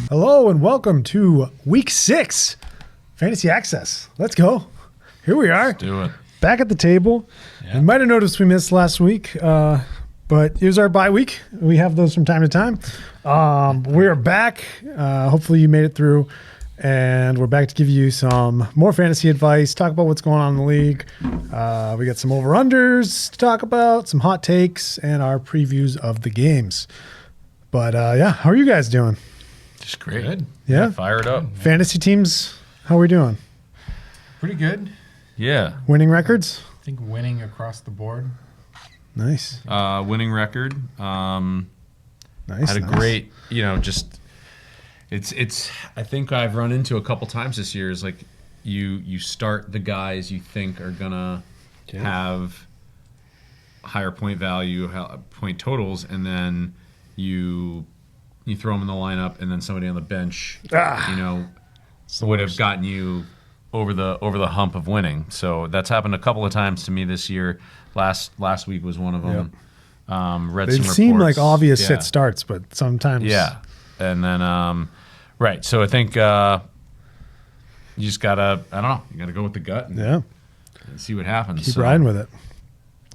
Hello and welcome to week 6 Fantasy Access. Let's go. Here we are. Let's do it. Back at the table. Yeah. You might have noticed we missed last week, but it was our bye week. We have those from time to time. We are back. Hopefully you made it through. And we're back to give you some more fantasy advice, talk about what's going on in the league. We got some over-unders to talk about, some hot takes, and our previews of the games. But yeah, how are you guys doing? Just great. Good. Yeah? Fired up. Fantasy teams, how are we doing? Pretty good. Yeah. Winning records? I think winning across the board. Nice. Winning record. Nice. Had a great, just it's I think I've run into a couple times this year is like you start the guys you think are gonna have higher point value, point totals, and then you throw them in the lineup, and then somebody on the bench, would have gotten you over the hump of winning. So that's happened a couple of times to me this year. Last week was one of them. Read They some seem reports. like obvious sit starts, but sometimes. Yeah, and then right. So I think you just gotta you gotta go with the gut and see what happens. Keep riding with it.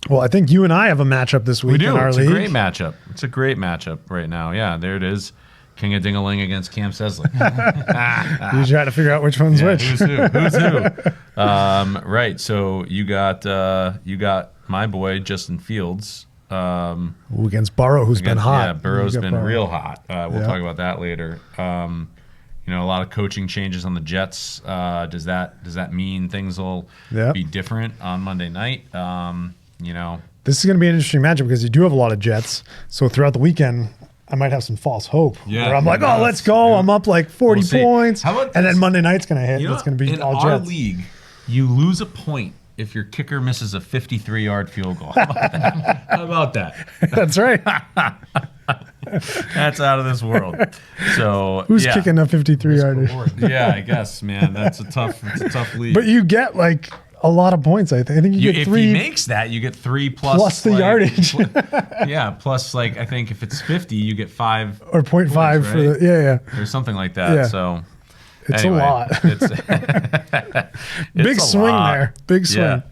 Well, I think you and I have a matchup this week. We do. In our It's league. a great matchup. It's a great matchup right now. Yeah, there it is. King of Ding-a-Ling against Cam Sesley. You trying to figure out which one's which. Who's who? Right. So you got my boy Justin Fields Against Burrow, who's been hot. Yeah, Burrow's been Burrow. real hot. We'll talk about that later. A lot of coaching changes on the Jets. Does that mean things will be different on Monday night? This is going to be an interesting matchup because you do have a lot of Jets. So throughout the weekend, I might have some false hope. Yeah, where I'm like, oh, let's go. I'm up like 40 points. How about and this? then Monday night's going to hit. It's going to be in all our Jets. league, you lose a point if your kicker misses a 53-yard field goal. How about that? That's right. That's out of this world. So Who's kicking a 53-yarder? Yeah, I guess, man. It's a tough league. But you get like a lot of points. I think you get if 3 he makes that, you get 3 plus the yardage. Plus I think if it's 50, you get 5 or 0.5 points, for the or something like that. Yeah. So it's anyway, a lot. It's big swing lot. there. Big swing. Yeah.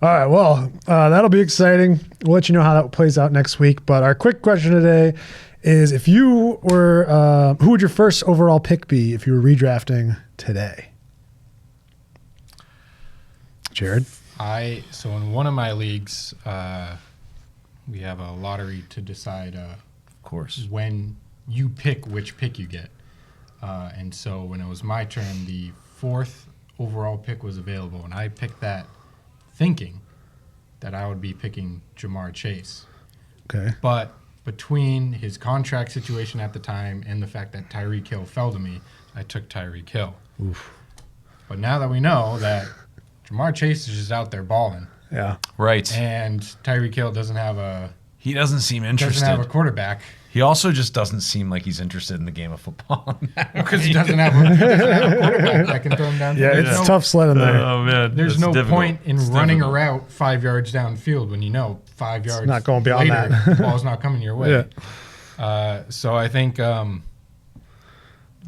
All right. Well, that'll be exciting. We'll let you know how that plays out next week. But our quick question today is: if you were, who would your first overall pick be if you were redrafting today? Jared? So in one of my leagues, we have a lottery to decide of course when you pick which pick you get. And so when it was my turn, the 4th overall pick was available, and I picked that thinking that I would be picking Jamar Chase. Okay. But between his contract situation at the time and the fact that Tyreek Hill fell to me, I took Tyreek Hill. Oof. But now that we know that Jamar Chase is just out there balling, Yeah. right. and Tyreek Hill He doesn't seem interested. doesn't have a quarterback He also just doesn't seem like he's interested in the game of football. because he doesn't have a quarterback that can throw him down. Yeah, it's tough sledding there. Oh man, There's no difficult. point in It's running difficult. a route 5 yards downfield when you know 5 yards not going beyond later, that. the ball's not coming your way. Yeah. So I think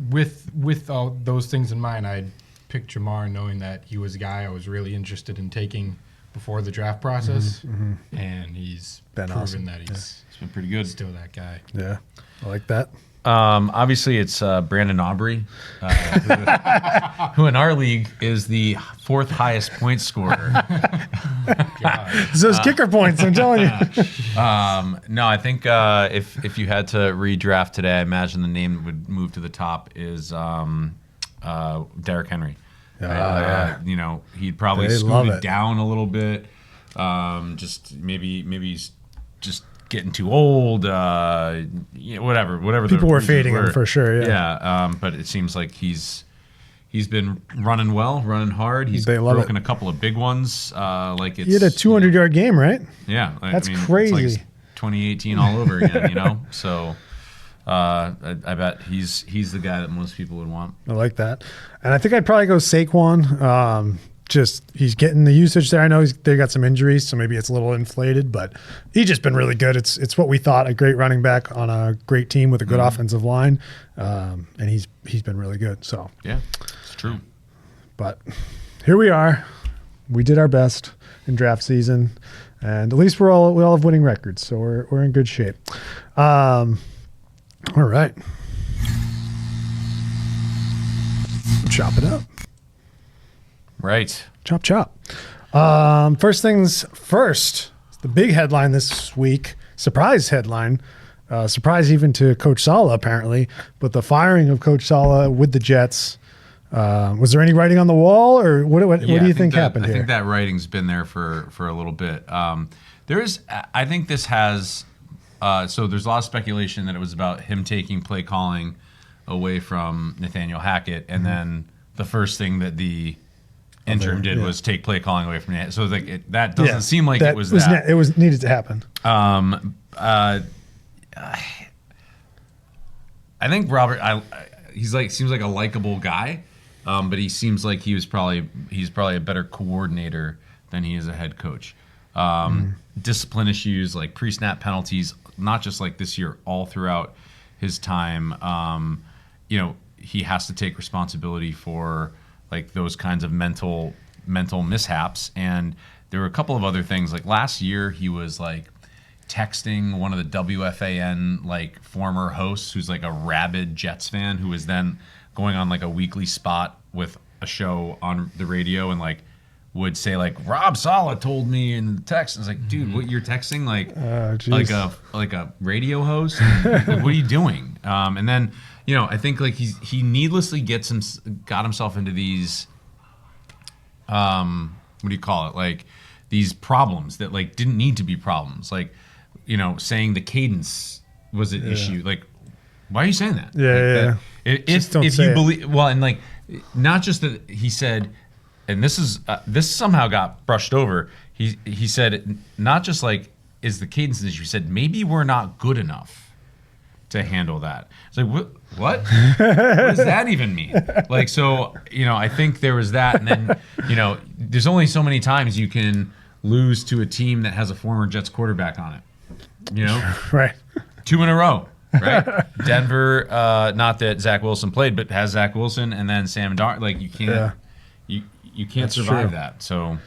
with all those things in mind, I'd pick Jamar knowing that he was a guy I was really interested in taking before the draft process, and he's Been proven awesome. that It's been pretty good. still that guy. Yeah. I like that. Obviously, it's Brandon Aubrey, who in our league is the 4th highest point scorer. It's those kicker points, I'm telling you. No, I think if you had to redraft today, I imagine the name that would move to the top is Derrick Henry. He'd probably They love scoot it. it down a little bit. Just maybe he's just getting too old. Whatever. People the were reasons fading him for sure. Yeah. But it seems like he's been running well, running hard. He's They love broken it. a couple of big ones. Like it's He had a 200-yard game, right? Yeah, That's It's crazy. like 2018 all over again. So I bet he's the guy that most people would want. I like that. And I think I'd probably go Saquon. he's getting the usage there. I know they got some injuries, so maybe it's a little inflated, but he's just been really good. It's what we thought, a great running back on a great team with a good offensive line, and he's been really good. So yeah, it's true. But here we are. We did our best in draft season, and at least we all have winning records, so we're in good shape. All right, chop it up. Right. Chop, chop. First things first, the big headline this week, surprise headline, surprise even to Coach Saleh apparently, but the firing of Coach Saleh with the Jets. Was there any writing on the wall, or what do you think happened here? I think that writing's been there for a little bit. I think this has, so there's a lot of speculation that it was about him taking play calling away from Nathaniel Hackett, and then the first thing that the interim did was take play calling away from Hackett. So like that doesn't seem like it was that. It was needed to happen. I think Robert, seems like a likable guy, but he seems like he's probably a better coordinator than he is a head coach. Discipline issues like pre-snap penalties, not just like this year, all throughout his time. He has to take responsibility for like those kinds of mental mishaps. And there were a couple of other things. Like last year, he was like texting one of the WFAN like former hosts who's like a rabid Jets fan, who was then going on like a weekly spot with a show on the radio and like would say like Rob Saleh told me in the text. And it's like, dude, what you're texting like a radio host? Like, what are you doing? And then I think like he needlessly got himself into these what do you call it? Like these problems that like didn't need to be problems. Like saying the cadence was an issue. Like, why are you saying that? If you believe, well, and like, not just that he said, and this somehow got brushed over. He said, not just like, is the cadence an issue? He said, maybe we're not good enough to handle that. It's like, what? What does that even mean? Like, so, I think there was that. And then, there's only so many times you can lose to a team that has a former Jets quarterback on it. Right. 2 in a row, right? Denver, not that Zach Wilson played, but has Zach Wilson and then Sam Darnold. Like, you can't, you can't survive that. So,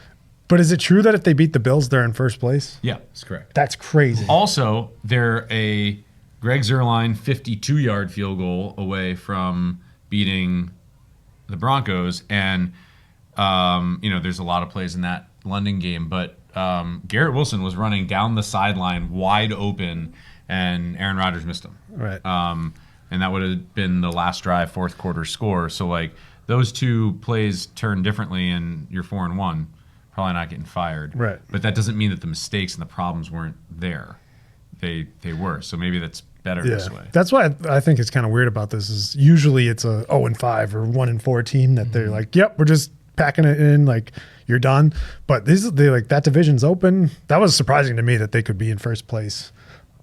but is it true that if they beat the Bills, they're in first place? Yeah, that's correct. That's crazy. Also, they're a Greg Zuerlein 52-yard field goal away from beating the Broncos, and there's a lot of plays in that London game, but Garrett Wilson was running down the sideline wide open, and Aaron Rodgers missed him. Right. And that would have been the last drive, fourth quarter score. So like those two plays turn differently, and you're 4-1, probably not getting fired. Right. But that doesn't mean that the mistakes and the problems weren't there. They were. So maybe that's better this way. That's why I think it's kind of weird about this. Is usually it's a 0-5 or 1-4 team that they're like, yep, we're just packing it in, like you're done. But that division's open. That was surprising to me that they could be in first place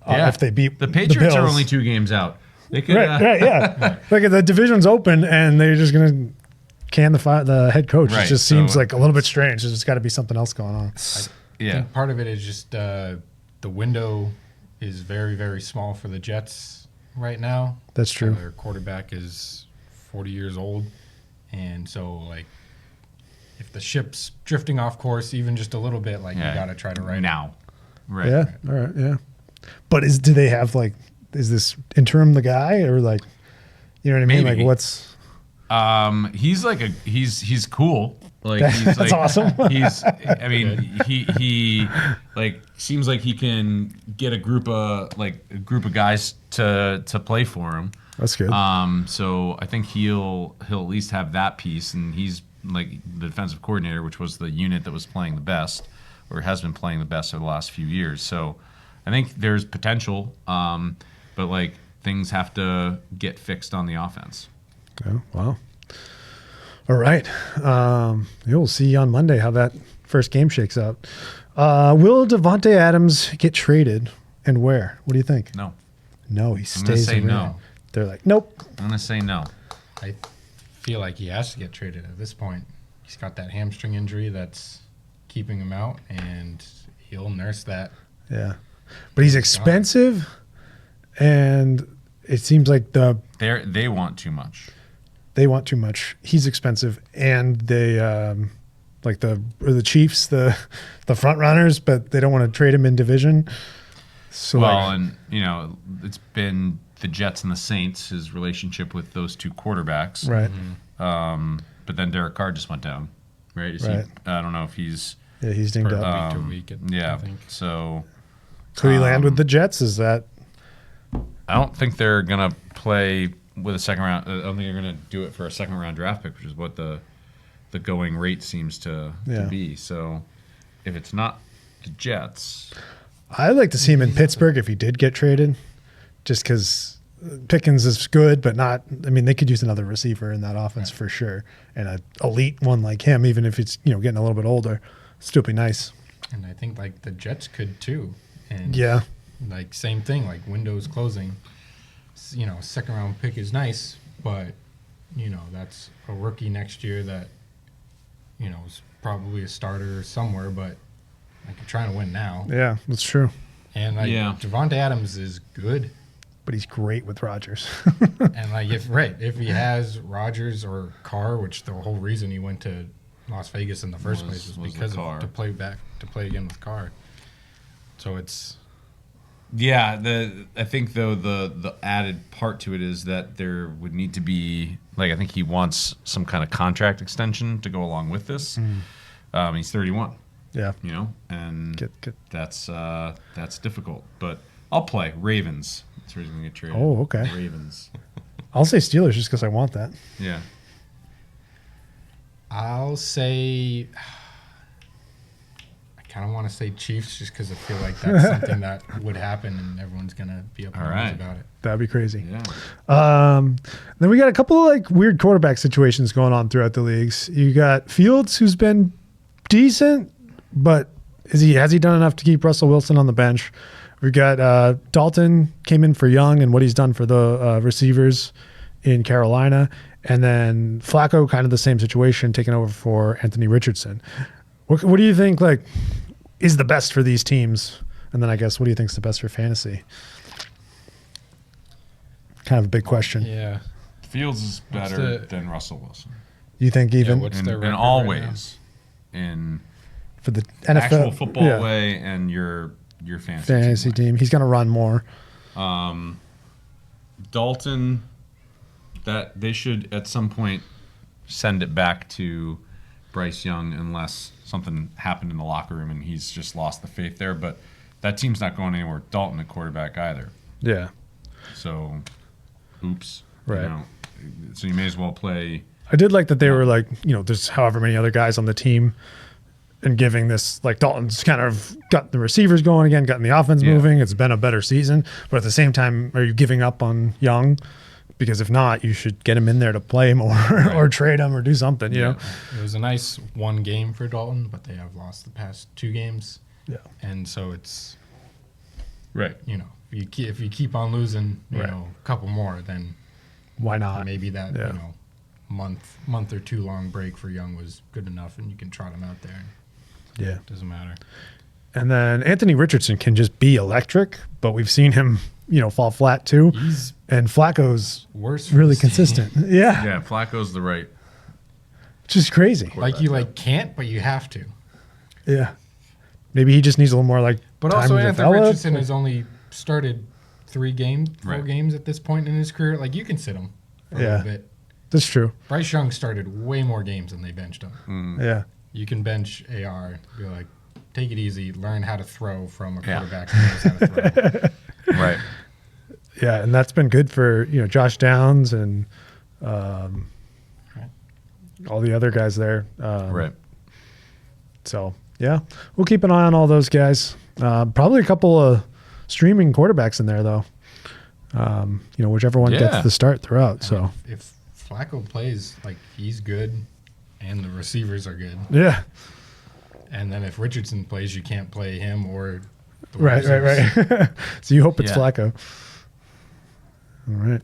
if they beat the Patriots. The are only 2 games out. They could, right, yeah. Like the division's open and they're just gonna can the head coach. Right. It just seems like a little bit strange. There's got to be something else going on. I think part of it is just the window is very, very small for the Jets right now. That's true. Their quarterback is 40 years old, and so like if the ship's drifting off course even just a little bit, like you got to try to right now. Right. Yeah. All right. Yeah. But do they have like? Is this interim the guy, or like, you know what I mean? Maybe. Like what's? He's cool. Like he's that's like, awesome. He like seems like he can get a group of guys to play for him. That's good. So I think he'll at least have that piece, and he's like the defensive coordinator, which was the unit that was playing the best, or has been playing the best over the last few years. So I think there's potential, but like things have to get fixed on the offense. Oh, wow. All right. You'll see on Monday how that first game shakes out. Will Devontae Adams get traded, and where? What do you think? No, he stays. I'm gonna say no. They're like, nope. I'm gonna say no. I feel like he has to get traded at this point. he's got that hamstring injury that's keeping him out, and he'll nurse that. Yeah. But he's expensive, and it seems like they want too much. They want too much. He's expensive, and they like the Chiefs, the front runners, but they don't want to trade him in division. So and it's been the Jets and the Saints, his relationship with those two quarterbacks, right? But then Derek Carr just went down, right? He, I don't know if he's he's dinged up. Week to week. Yeah, I think. So could he land with the Jets? Is that? I don't think they're gonna play with a second round. I don't think they're gonna do it for a second round draft pick, which is what the going rate seems to be. So if it's not the Jets, I'd like to see him in Pittsburgh if he did get traded, just because Pickens is good, but not. I mean, they could use another receiver in that offense for sure, and an elite one like him, even if it's getting a little bit older, still be nice. And I think like the Jets could too. And yeah, like same thing, like windows closing. Second round pick is nice, but that's a rookie next year that is probably a starter somewhere, but like you're trying to win now. Yeah, that's true. And like Javonte Adams is good, but he's great with Rodgers. And like if he has Rodgers or Carr, which the whole reason he went to Las Vegas in the first place was because to play again with Carr. So it's I think though the added part to it is that there would need to be I think he wants some kind of contract extension to go along with this. He's 31. Yeah, and get. That's difficult. But I'll play Ravens. That's where he's gonna get traded. Oh, okay. Ravens. I'll say Steelers just because I want that. Yeah. I'll say. I kind of want to say Chiefs just because I feel like that's something that would happen and everyone's gonna be up in arms about it. That'd be crazy. Yeah. Then we got a couple of weird quarterback situations going on throughout the leagues. You got Fields, who's been decent, but has he done enough to keep Russell Wilson on the bench? We got Dalton came in for Young and what he's done for the receivers in Carolina, and then Flacco, kind of the same situation, taking over for Anthony Richardson. What do you think is the best for these teams? And then I guess what do you think is the best for fantasy? Kind of a big question. Yeah. Fields is better than Russell Wilson. You think even in all ways, in for the NFL actual football way and your fantasy team, he's going to run more. Dalton, that they should at some point send it back to Bryce Young unless something happened in the locker room and he's just lost the faith there. But that team's not going anywhere. Dalton, at quarterback, either. Yeah. So, oops. Right. So you may as well play. I did like that they were there's however many other guys on the team and giving this, Dalton's kind of got the receivers going again, gotten the offense moving. It's been a better season. But at the same time, are you giving up on Young? Because if not, you should get him in there to play more or trade him or do something, you know? It was a nice one game for Dalton, but they have lost the past 2 games. Yeah. And so it's, right. If you keep on losing, a couple more, then why not? Maybe that, month or 2 long break for Young was good enough and you can trot him out there. Yeah. It doesn't matter. And then Anthony Richardson can just be electric, but we've seen him, fall flat too. And Flacco's worse, really consistent. Yeah. Yeah, Flacco's the right. Just crazy. You can't, but you have to. Yeah. Maybe he just needs a little more But time also to Anthony develop. Richardson has only started 4 games at this point in his career. You can sit him for a little bit. That's true. Bryce Young started way more games than they benched him. Yeah. You can bench AR, be like, take it easy, learn how to throw from a quarterback who knows how to throw. Right. Yeah, and that's been good for Josh Downs and all the other guys there. Right. So yeah, we'll keep an eye on all those guys. Probably a couple of streaming quarterbacks in there though. Whichever one gets the start throughout. So if Flacco plays, he's good, and the receivers are good. Yeah. And then if Richardson plays, you can't play him or the Right. So you hope it's Flacco. All right.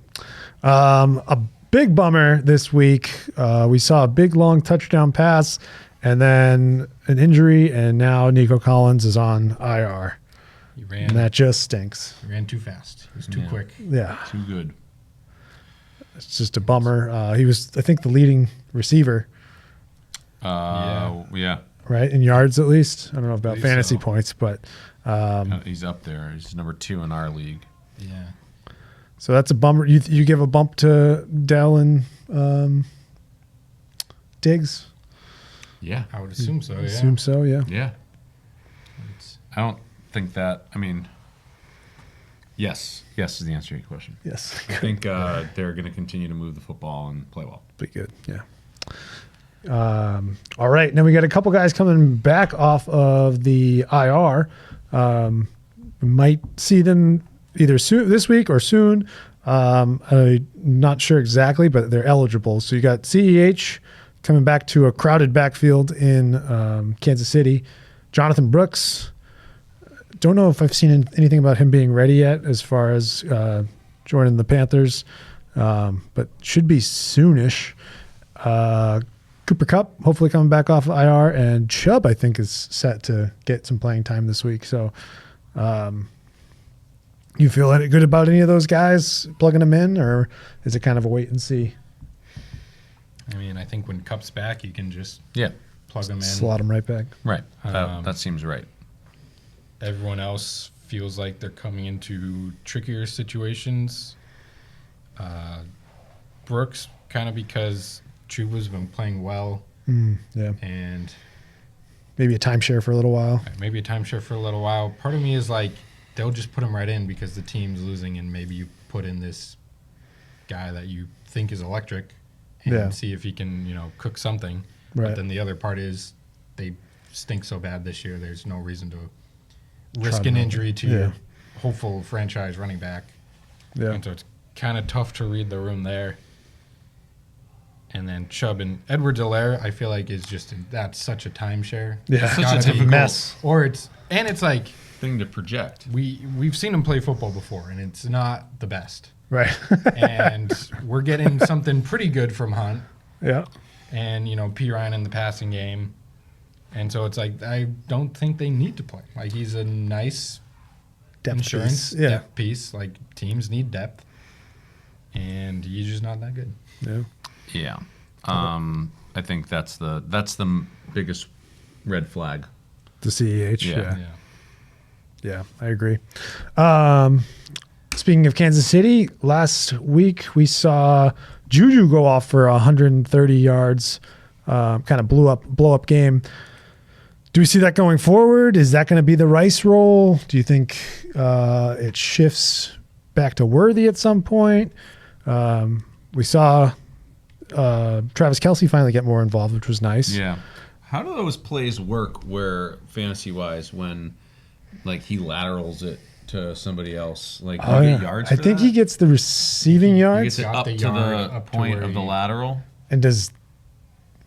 A big bummer this week. We saw a big long touchdown pass and then an injury, and now Nico Collins is on IR. He ran. And that just stinks. He ran too fast. He was too quick. Yeah. Too good. It's just a bummer. He was, I think, the leading receiver, Yeah. right? In yards, at least. I don't know about Believe fantasy so. points, but He's up there. He's number 2 in our league. Yeah. so that's a bummer. You give a bump to Dell and Diggs? Yeah. I would assume so. Yeah. Assume so, yeah. Yeah. It's- I don't think that. I mean, yes. Yes is the answer to your question. Yes. I think they're going to continue to move the football and play well. Pretty good, yeah. All right, now we got a couple guys coming back off of the IR. We might see them either soon this week or soon. I'm not sure exactly, but they're eligible. So you got CEH coming back to a crowded backfield in Kansas City. Jonathan Brooks. Don't know if I've seen anything about him being ready yet as far as joining the Panthers, but should be soonish. Cooper Kupp, hopefully coming back off IR, and Chubb, I think, is set to get some playing time this week. So you feel any good about any of those guys plugging them in, or is it kind of a wait and see? I mean, I think when Cup's back, you can just Yeah. plug them in. Slot them right back. Right. Um, That seems right. Everyone else feels like they're coming into trickier situations. Brooks, kind of because Chuba's been playing well, Yeah, and maybe a timeshare for a little while. maybe a timeshare for a little while. Part of me is like, they'll just put him right in because the team's losing, and maybe you put in this guy that you think is electric and Yeah. see if he can, cook something. Right. But then the other part is they stink so bad this year, there's no reason to risk to an help injury him. to your hopeful franchise running back. Yeah, And so it's kind of tough to read the room there. And then Chubb and Edwards-Helaire, I feel like that's such a timeshare. Yeah. It's Such gotta a be- typical mess. Or it's like Thing to project. we've seen him play football before, and it's not the best. right. And we're getting something pretty good from Hunt, Yeah, and P. Ryan in the passing game. And so it's like, I don't think they need to play. Like, he's a nice depth insurance piece. Yeah, depth piece. Like, teams need depth, and he's just not that good. yeah. Yeah. I think that's the biggest red flag. The CEH. Yeah. Yeah, I agree. Speaking of Kansas City, last week we saw Juju go off for 130 yards, kind of blow up game. Do we see that going forward? Is that going to be the Rice role? Do you think it shifts back to Worthy at some point? We saw Travis Kelce finally get more involved, which was nice. Yeah. How do those plays work where fantasy-wise when like he laterals it to somebody else? Like do you get yards I for think that? he gets the receiving He yards. gets it Got up the to yard the up to point where of the he- lateral. And does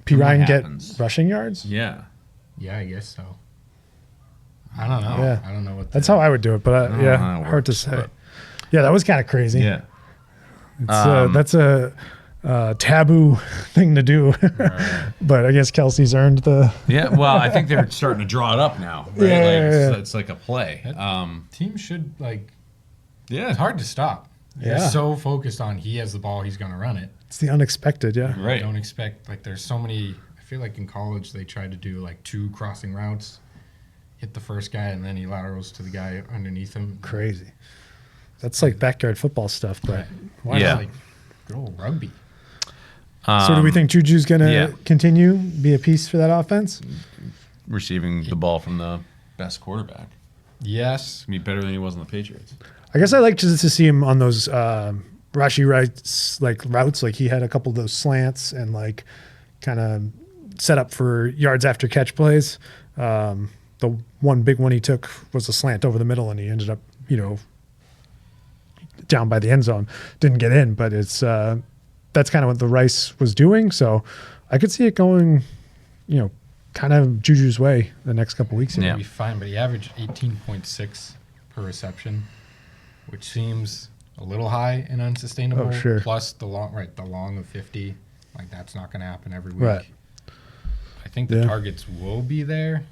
P. And what Ryan get happens? rushing yards? Yeah. Yeah, I guess so. I don't know. Yeah. I don't know what. That's how I would do it, but don't know how it hard to works, say. but- Yeah, that was kind of crazy. Yeah. That's a taboo thing to do. But I guess Kelsey's earned the. Yeah. Well, I think they're starting to draw it up now. Right? Yeah, Like, yeah. It's like a play. team should like. Yeah. It's hard to stop. Yeah. They're so focused on he has the ball, he's going to run it. It's the unexpected, yeah. Right. Don't expect like there's so many. I feel like in college they tried to do like 2 crossing routes, hit the first guy, and then he laterals to the guy underneath him. Crazy. That's like backyard football stuff, but Why Yeah. not like go rugby? so do we think Juju's going to yeah. continue, be a piece for that offense? Receiving the ball from the best quarterback. Yes. Be better than he was on the Patriots. I guess I like to see him on those Rashi Rice like routes. Like he had a couple of those slants and like kind of set up for yards after catch plays. The one big one he took was a slant over the middle, and he ended up, down by the end zone. Didn't get in, but it's that's kind of what the Rice was doing. So I could see it going, kind of Juju's way the next couple weeks. Here. Yeah. It'll be fine, but he averaged 18.6 per reception, which seems a little high and unsustainable. Oh, sure. Plus the long of 50, like that's not going to happen every week. Right. I think the targets will be there,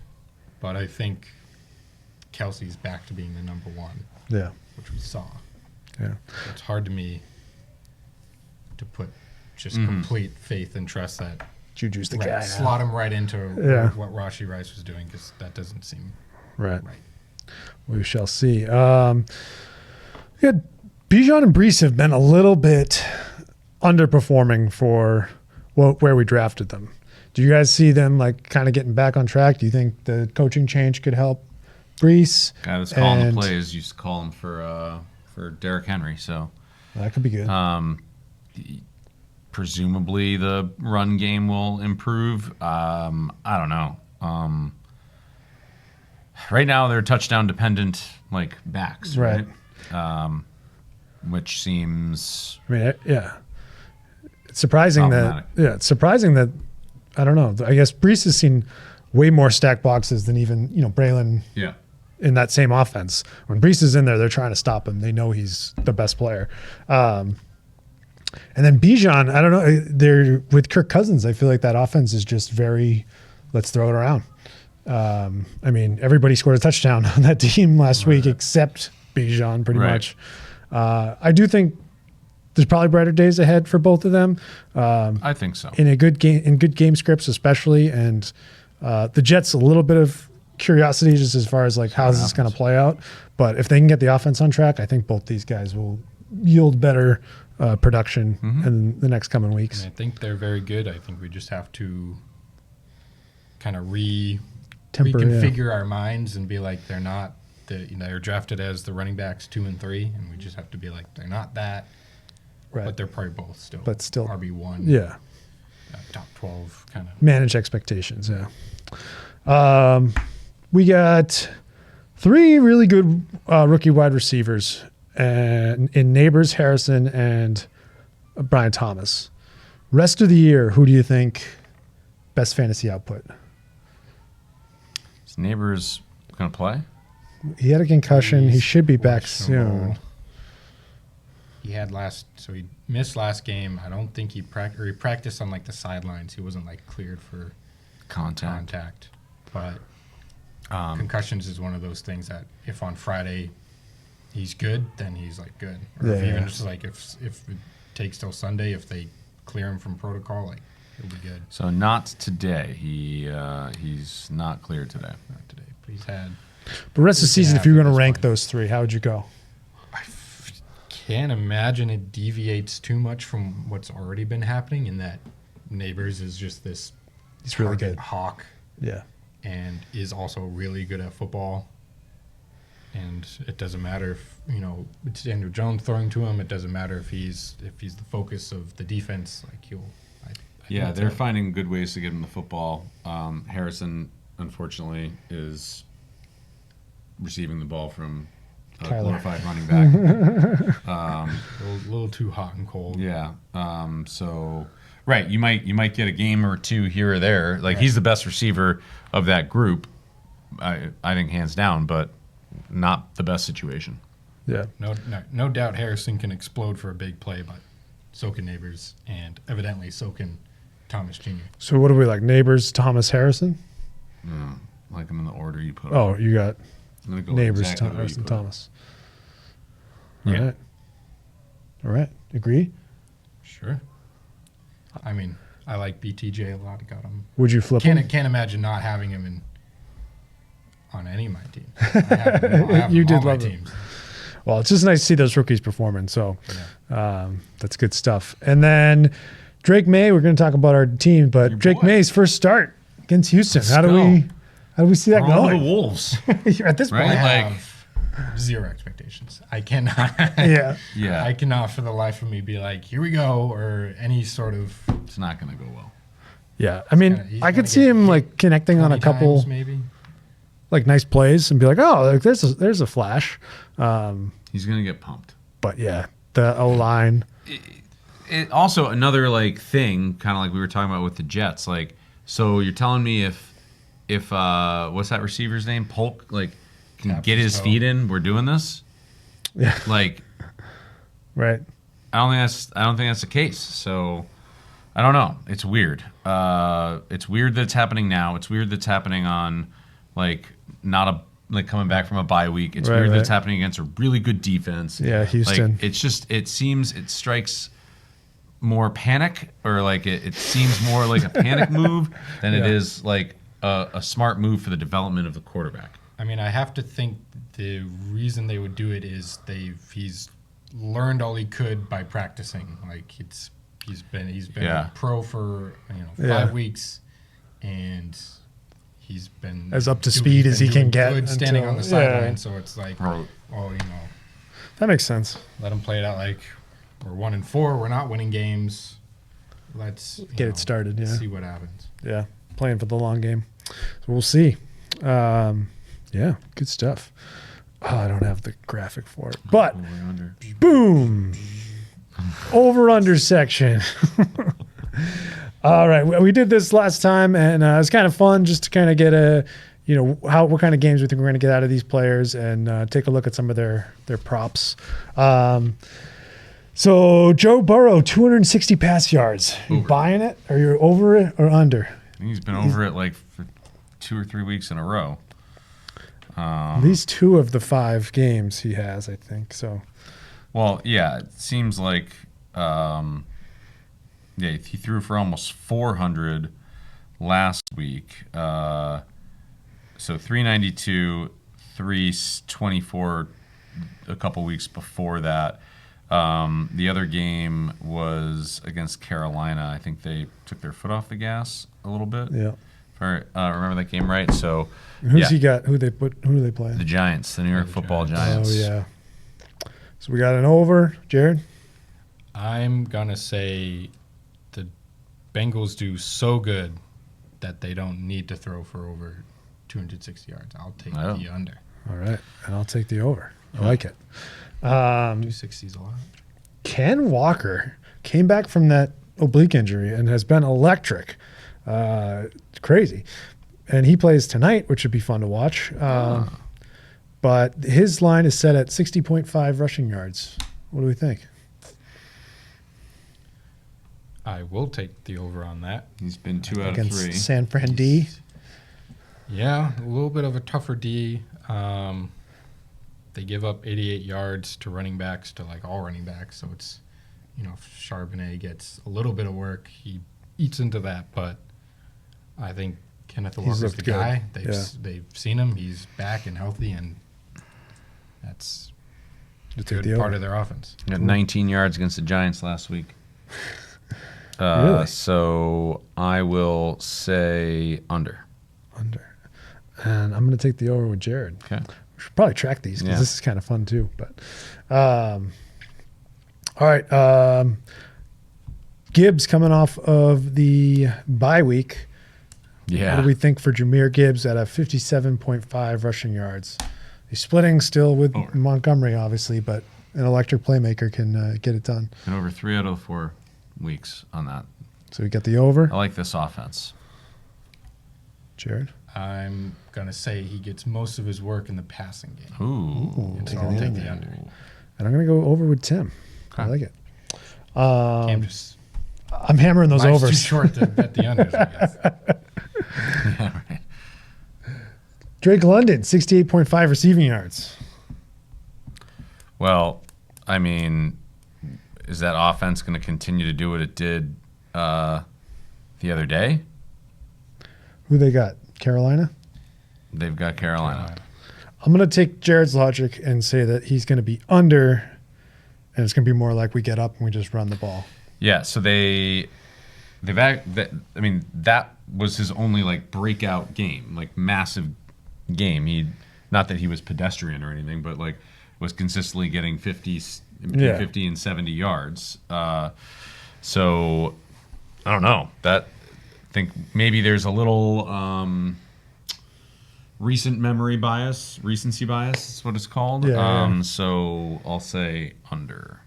but I think Kelsey's back to being the number one. Yeah. Which we saw. Yeah. It's hard to me to put just complete faith and trust that Juju's the guy. Slot him right into what Rashee Rice was doing, because that doesn't seem right. We shall see. Bijan and Brees have been a little bit underperforming for where we drafted them. Do you guys see them like kind of getting back on track? Do you think the coaching change could help Brees? Guy that's calling the plays used to call him for Derrick Henry, so that could be good. Presumably the run game will improve. I don't know. Right now they're touchdown dependent, like backs, right? Which seems. I mean, it's surprising that. Yeah, it's surprising that. I don't know. I guess Brees has seen way more stacked boxes than even Braylon. Yeah. In that same offense, when Brees is in there, they're trying to stop him. They know he's the best player. And then Bijan, I don't know. They're with Kirk Cousins. I feel like that offense is just very. Let's throw it around. I mean, everybody scored a touchdown on that team last week except Bijan, pretty much. I do think there's probably brighter days ahead for both of them. I think so. In good game scripts, especially, and the Jets a little bit of curiosity just as far as like how is this going to play out. But if they can get the offense on track, I think both these guys will yield better production in the next coming weeks. And I think they're very good. I think we just have to kind of reconfigure our minds and be like, they're not they're drafted as the running backs 2 and 3, and we just have to be like, they're not that, but they're probably both still RB1. Yeah, top 12 kind of manage expectations. Yeah, we got 3 really good rookie wide receivers, and in Neighbors, Harrison, and Brian Thomas. Rest of the year, who do you think best fantasy output? Is Neighbors going to play? He had a concussion. He should be back soon. He missed last game. I don't think he practiced on like the sidelines. He wasn't like cleared for contact. But concussions is one of those things that if on Friday he's good, then he's like good. Or if even just like if it takes till Sunday, if they clear him from protocol, like he'll be good. So not today. He's not cleared today. Not today, but he's had. But rest of the season, if you're going to rank those 3, how would you go? I can't imagine it deviates too much from what's already been happening. In that Neighbors is just this. He's really good. Hawk. Yeah. And is also really good at football. And it doesn't matter if it's Daniel Jones throwing to him. It doesn't matter if he's the focus of the defense. Like they're finding good ways to get him the football. Harrison, unfortunately, is receiving the ball from a glorified running back. A little too hot and cold. Yeah. Right, you might get a game or 2 here or there. Like he's the best receiver of that group, I think hands down, but not the best situation. Yeah. No doubt Harrison can explode for a big play, but so can Neighbors, and evidently so can Thomas Jr. So what do we like? Neighbors, Thomas, Harrison? Like them in the order you put. Oh, you got Neighbors, exactly Harrison, Thomas. Yeah. All right. Agree? Sure. I mean, I like BTJ a lot. Got him. Would you flip him? Can't imagine not having him on any of my teams. I have you him did on love my him. teams. Well, it's just nice to see those rookies performing. So that's good stuff. And then Drake May, we're going to talk about our team, but Drake May's first start against Houston. How do we see that going? The Wolves. At this point, I have zero expectations. I cannot. Yeah. I cannot for the life of me be like, here we go, or any sort of. It's not going to go well. Yeah, I mean, I could see him like connecting on a couple maybe like nice plays and be like, oh, like, there's a flash. He's going to get pumped. But yeah, the O-line. It also another like thing, kind of like we were talking about with the Jets. Like, so you're telling me if what's that receiver's name? Polk, like, can get his feet in, we're doing this? Yeah. Like, Right. I don't think that's the case. So I don't know. It's weird. It's weird that it's happening now. It's weird that it's happening on coming back from a bye week. It's weird that it's happening against a really good defense. Yeah, Houston. Like, it strikes more panic, or like it seems more like a panic move than it is like a smart move for the development of the quarterback. I mean, I have to think the reason they would do it is he's learned all he could by practicing. Like he's been a pro for 5 weeks, and he's been as up to speed as he can get, standing on the sideline. So it's like, that makes sense. Let him play it out. Like, we're 1-4. We're not winning games. Let's get it started. Yeah, see what happens. Yeah, playing for the long game. So we'll see. Yeah, good stuff. Oh, I don't have the graphic for it, but boom, over/under section. All right, we did this last time, and it was kind of fun just to kind of get what kind of games we think we're going to get out of these players, and take a look at some of their props. So Joe Burrow, 260 pass yards. You buying it, or you're over it, or under? I think he's been over it like for 2 or 3 weeks in a row. At least 2 of the 5 games he has, I think. So, well, yeah, it seems like he threw for almost 400 last week. So 392, 324 a couple weeks before that. The other game was against Carolina. I think they took their foot off the gas a little bit. Yeah. If I remember that game right. So who's he got? Who do they play? The Giants, the New York Football Giants. Oh yeah. So we got an over, Jared. I'm gonna say the Bengals do so good that they don't need to throw for over 260 yards. I'll take the under. All right, and I'll take the over. I like it. 260 is a lot. Ken Walker came back from that oblique injury and has been electric. It's crazy. And he plays tonight, which should be fun to watch. But his line is set at 60.5 rushing yards. What do we think? I will take the over on that. He's been 2 out of 3. San Fran D. Yeah, a little bit of a tougher D. They give up 88 yards to running backs, to like all running backs. So it's, if Charbonnet gets a little bit of work, he eats into that. But I think Kenneth Walker's the guy. They've seen him. He's back and healthy, and that's a good part of their offense. He got 19 yards against the Giants last week. Really? So I will say under. Under. And I'm going to take the over with Jared. Okay. We should probably track these because this is kind of fun too. But all right. Gibbs coming off of the bye week. Yeah. What do we think for Jahmyr Gibbs at a 57.5 rushing yards? He's splitting still with Montgomery, obviously, but an electric playmaker can get it done. And over 3 out of the 4 weeks on that. So we got the over. I like this offense. Jared? I'm going to say he gets most of his work in the passing game. Ooh. So I'll take the under. And I'm going to go over with Tim. Okay. I like it. I'm hammering those overs. Too short to bet the unders, I guess. Yeah, right. Drake London, 68.5 receiving yards. Well, I mean, is that offense going to continue to do what it did the other day? Who they got? Carolina? They've got Carolina. I'm going to take Jared's logic and say that he's going to be under, and it's going to be more like we get up and we just run the ball. Yeah, so that was his only like breakout game, like massive game. Not that he was pedestrian or anything, but like was consistently getting 50 and 70 yards. So I don't know. I think maybe there's a little recency bias. Is what it's called. Yeah. So I'll say under.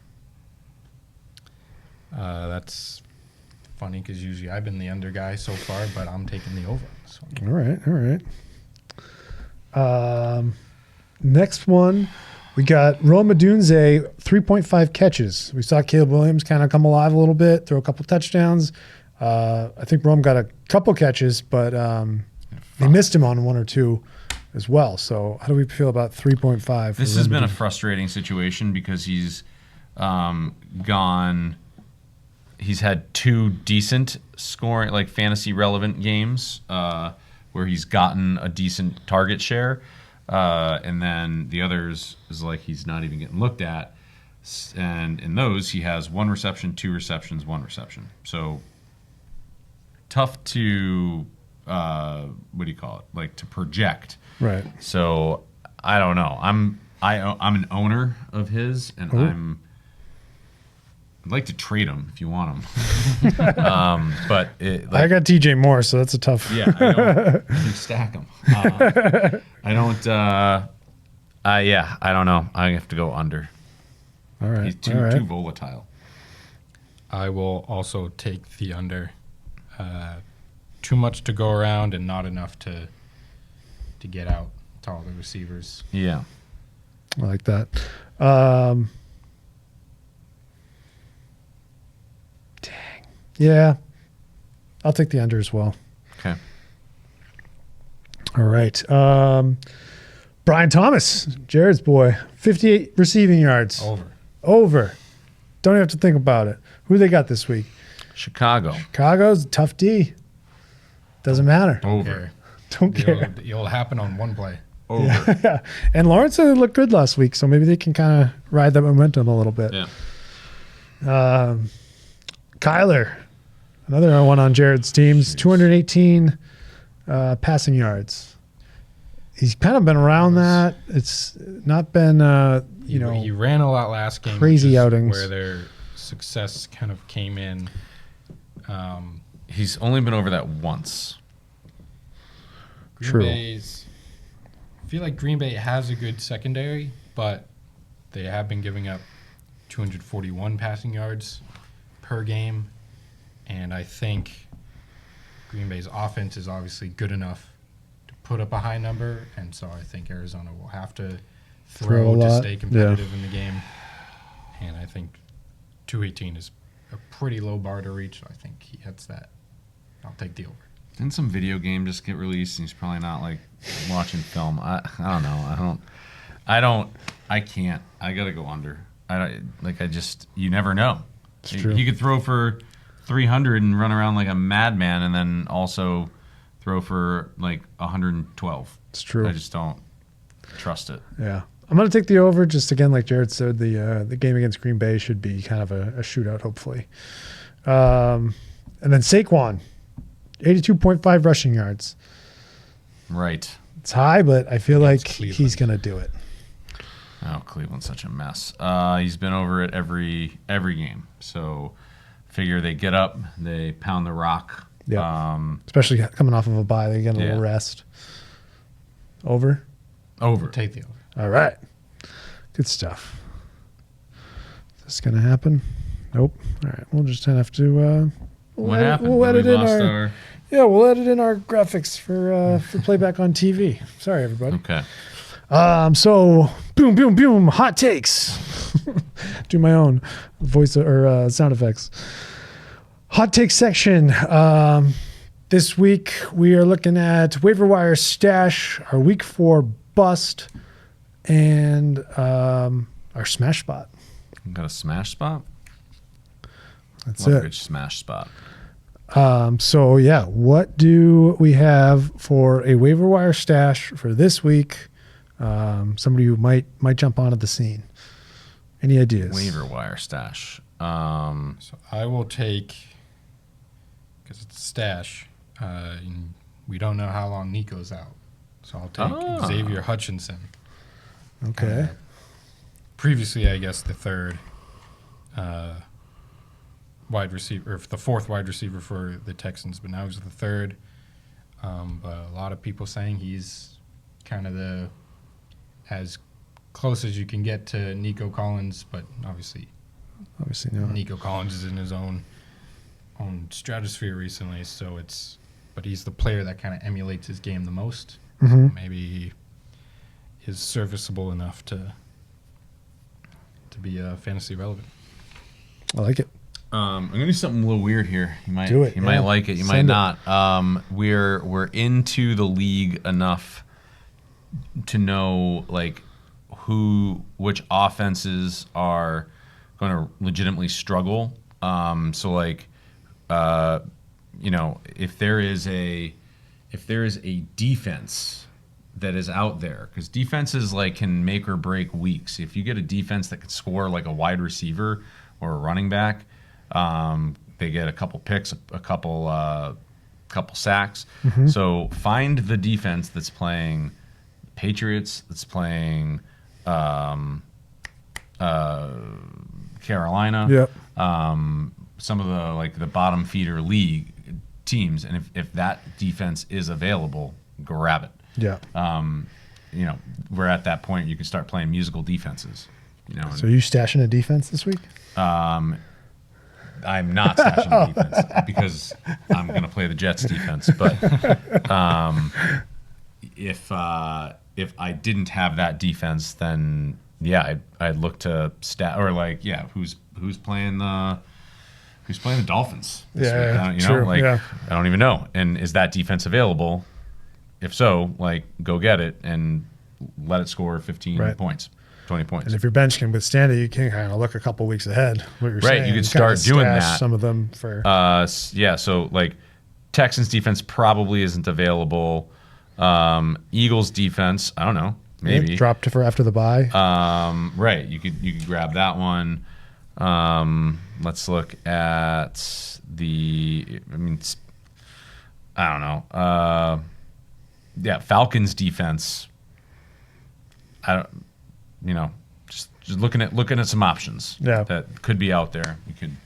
That's funny because usually I've been the under guy so far, but I'm taking the over. So. All right. Next one, we got Rome Odunze, 3.5 catches. We saw Caleb Williams kind of come alive a little bit, throw a couple touchdowns. I think Rome got a couple catches, but they missed him on 1 or 2 as well. So how do we feel about 3.5? This has been a frustrating situation because he's gone. He's had 2 decent scoring, like fantasy relevant games where he's gotten a decent target share. And then the others is like he's not even getting looked at. And in those, he has 1 reception, 2 receptions, 1 reception. So tough to, what do you call it? Like to project. Right. So I don't know. I'm an owner of his, and I'd like to trade him if you want him. But I got TJ Moore, so that's a tough. Yeah, I can stack him. I don't. I don't know. I have to go under. All right. He's too volatile. I will also take the under. Too much to go around and not enough to get out to all the receivers. Yeah. I like that. Dang. Yeah. I'll take the under as well. Okay. All right. Brian Thomas, Jared's boy, 58 receiving yards. Over. Don't even have to think about it. Who they got this week? Chicago. Chicago's a tough D. Doesn't matter. Over. Don't care. It'll happen on one play. Over. Yeah. And Lawrence looked good last week, so maybe they can kind of ride that momentum a little bit. Yeah. Kyler, another one on Jared's teams, 218 passing yards. He's kind of been around that. It's not been, He ran a lot last game. Crazy which is outings. where their success kind of came in. He's only been over that once. True. I feel like Green Bay has a good secondary, but they have been giving up 241 passing yards per game. And I think Green Bay's offense is obviously good enough to put up a high number. And so I think Arizona will have to Throw a throw to lot. stay competitive in the game. And I think 218 is a pretty low bar to reach. So I think he hits that. I'll take the over. Didn't some video game just get released and he's probably not like watching film? I don't know. I can't. I gotta go under. You never know. It's true. He could throw for 300 and run around like a madman and then also throw for like 112. It's true. I just don't trust it. Yeah. I'm going to take the over. Just again, like Jared said, the game against Green Bay should be kind of a shootout, hopefully. And then Saquon, 82.5 rushing yards. Right. It's high, but I feel like Cleveland. he's going to do it. Oh, Cleveland's such a mess. He's been over it every game. So figure they get up, they pound the rock. Yeah. Especially coming off of a bye, they get a little rest. Over? Over. Take the over. All right. Good stuff. Is this going to happen? Nope. All right. We'll just have to. What happened? We'll edit We in lost our. Yeah, we'll edit in our graphics for playback on TV. Sorry, everybody. Okay. So boom, boom, boom. Hot takes. Do my own voice or sound effects. Hot take section. This week we are looking at waiver wire stash, our week 4 bust, and our smash spot. Got a smash spot? That's Love it. a good smash spot. So yeah, what do we have for a waiver wire stash for this week? Somebody who might jump onto the scene. Any ideas? Waiver wire stash. So I will take, because it's a stash, and we don't know how long Nico's out. So I'll take Xavier Hutchinson. Okay. Previously, I guess, the third wide receiver, or the fourth wide receiver for the Texans, but now he's the third. But a lot of people saying he's kind of as close as you can get to Nico Collins, but obviously no. Nico Collins is in his own stratosphere recently, but he's the player that kind of emulates his game the most. Mm-hmm. So maybe he is serviceable enough to to be fantasy relevant. I like it. I'm gonna do something a little weird here. You might Do it, You yeah. might like it. You Send might not. We're into the league enough to know like which offenses are going to legitimately struggle. So like, you know, if there is a defense that is out there, because defenses like can make or break weeks. If you get a defense that can score like a wide receiver or a running back, they get a couple picks, a couple sacks. So find the defense that's playing Patriots, that's playing Carolina, Yep. some of the like the bottom feeder league teams, and if that defense is available, grab it. Yeah. You know, we're at that point you can start playing musical defenses. You know, So you stashing a defense this week? I'm not stashing the defense because I'm going to play the Jets defense. But if I didn't have that defense, then yeah, I'd look to or like who's playing the Dolphins? This Yeah, week? true, Like yeah. I don't even know. And is that defense available? If so, like go get it and let it score 15 Right. points. 20 points. And if your bench can withstand it, you can kind of look a couple weeks ahead. What you're Right, saying. you could kinda start doing stash that. Some of them for Yeah, so like Texans defense probably isn't available. Eagles defense, I don't know, maybe. dropped for after the bye. Right, you could grab that one. Let's look at I don't know. Yeah, Falcons defense. Just looking at some options Yeah. that could be out there. You could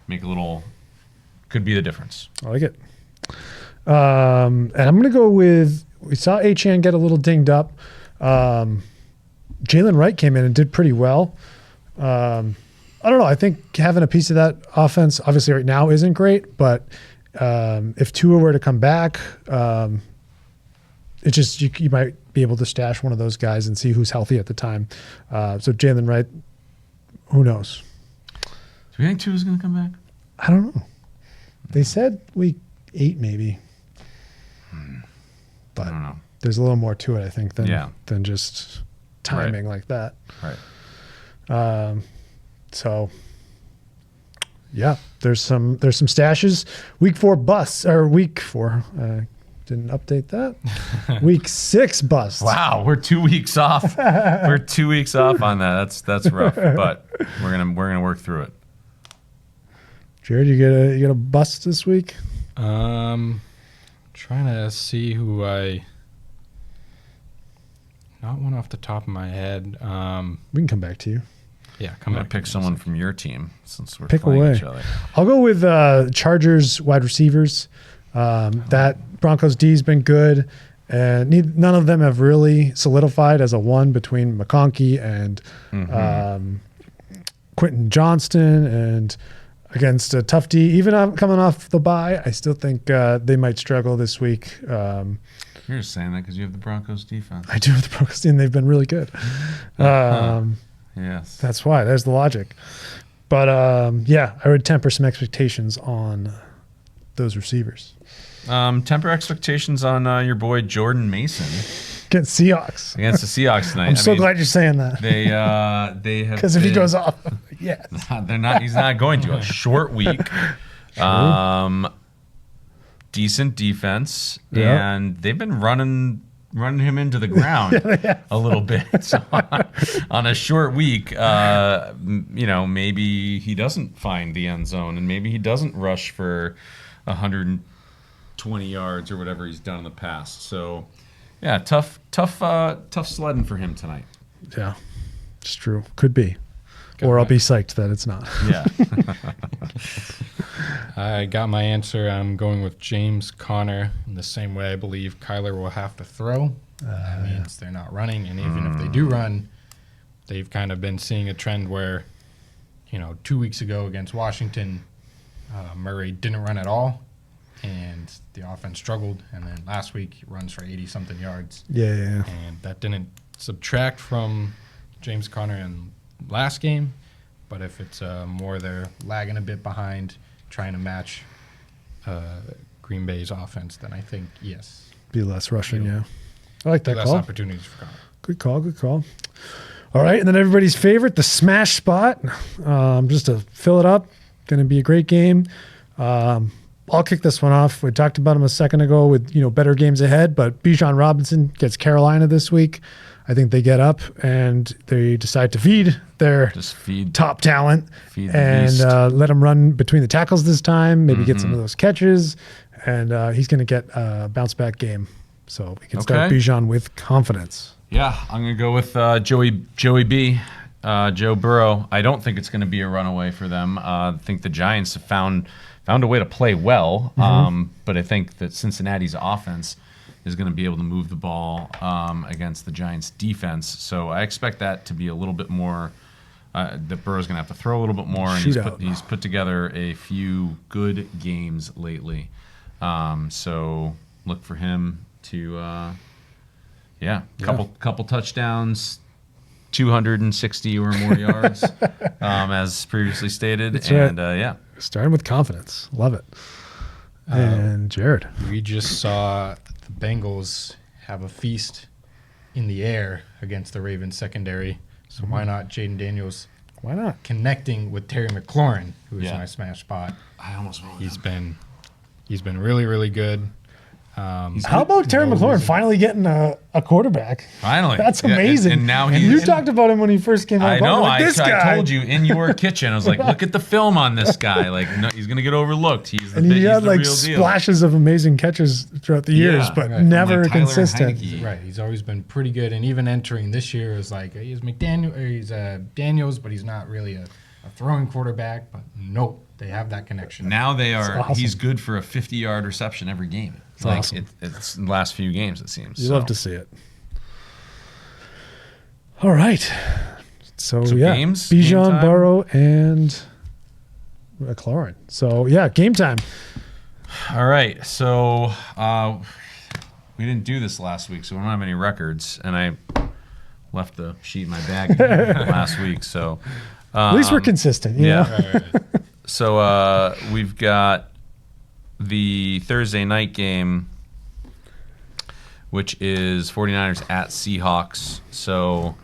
make could be the difference. I like it. And I'm going to go with, we saw Achane get a little dinged up. Jalen Wright came in and did pretty well. I don't know. I think having a piece of that offense, obviously right now isn't great, but if Tua were to come back, it just, you might be able to stash one of those guys and see who's healthy at the time. So Jalen Wright, who knows? Do you think Tua's going to come back? I don't know. They said week 8 maybe. But I don't know. there's a little more to it, I think, than just timing like that. Right. So yeah, there's some stashes. Week 4 busts, or week 4. Didn't update that. Week 6 busts. Wow, we're 2 weeks off. We're 2 weeks off on that. That's rough, but we're gonna work through it. Jared, you get a bust this week? Trying to see who not one off the top of my head. We can come back to you. Yeah, I'm come gonna back. pick someone from your team since we're Pick playing away. each other. I'll go with Chargers wide receivers. That Broncos D's been good, and none of them have really solidified as a one between McConkey and Quentin Johnston, and against a tough D. Even coming off the bye, I still think they might struggle this week. You're just saying that because you have the Broncos defense. I do have the Broncos D, and they've been really good. Yes. That's why. There's the logic. But yeah, I would temper some expectations on those receivers. Temper expectations on your boy Jordan Mason Against Seahawks. against the Seahawks tonight. I'm so glad you're saying that. They have Because if he been- goes off, yes. they're not. He's not going to. A short week. Decent defense, Yeah. and they've been running him into the ground a little bit. So on a short week, maybe he doesn't find the end zone, and maybe he doesn't rush for 120 yards or whatever he's done in the past. So, yeah, tough sledding for him tonight. Yeah, it's true. Could be. Or I'll be psyched that it's not. Yeah. I got my answer. I'm going with James Conner in the same way I believe Kyler will have to throw. That means they're not running, and even if they do run, they've kind of been seeing a trend where, 2 weeks ago against Washington, Murray didn't run at all, and the offense struggled. And then last week he runs for 80-something yards, Yeah. and that didn't subtract from James Conner and last game. But if it's more they're lagging a bit behind, trying to match Green Bay's offense, then I think, yes. Be less rushing, yeah. I like that Less call. opportunities for Connor. Good call, good call. All right, and then everybody's favorite, the smash spot. Just to fill it up, going to be a great game. I'll kick this one off. We talked about him a second ago with better games ahead, but Bijan Robinson gets Carolina this week. I think they get up and they decide to feed their top talent and let him run between the tackles this time, maybe get some of those catches, and he's going to get a bounce-back game. So we can start Bijan with confidence. Yeah, I'm going to go with Joey B, Joe Burrow. I don't think it's going to be a runaway for them. I think the Giants have found a way to play well, but I think that Cincinnati's offense is going to be able to move the ball against the Giants' defense. So I expect that to be a little bit more, that Burrow's going to have to throw a little bit more, and he's put together a few good games lately. So look for him to, couple touchdowns, 260 or more yards, as previously stated. That's and right. Starting with confidence. Love it. And Jared. We just saw the Bengals have a feast in the air against the Ravens secondary. So why not Jaden Daniels? Why not? Connecting with Terry McLaurin, who is my smash spot. I almost went with He's been really, really good. How about Terry McLaurin finally getting a quarterback? Finally. That's amazing. And now you talked about him when he first came out. I know. Like, I told you in your kitchen. I was like, look at the film on this guy. Like, no, he's going to get overlooked. He had like splashes of amazing catches throughout the years, but never consistent. Right. He's always been pretty good. And even entering this year is like, he's Daniels, but he's not really a throwing quarterback. But nope, they have that connection. Now they are. Awesome. He's good for a 50-yard reception every game. It's awesome. It's the last few games, it seems. You love to see it. All right. So games? Bijan, Burrow, and McLaurin. So, game time. All right. So we didn't do this last week, so we don't have any records. And I left the sheet in my bag last week. So at least we're consistent. You know? Right. So we've got the Thursday night game, which is 49ers at Seahawks. So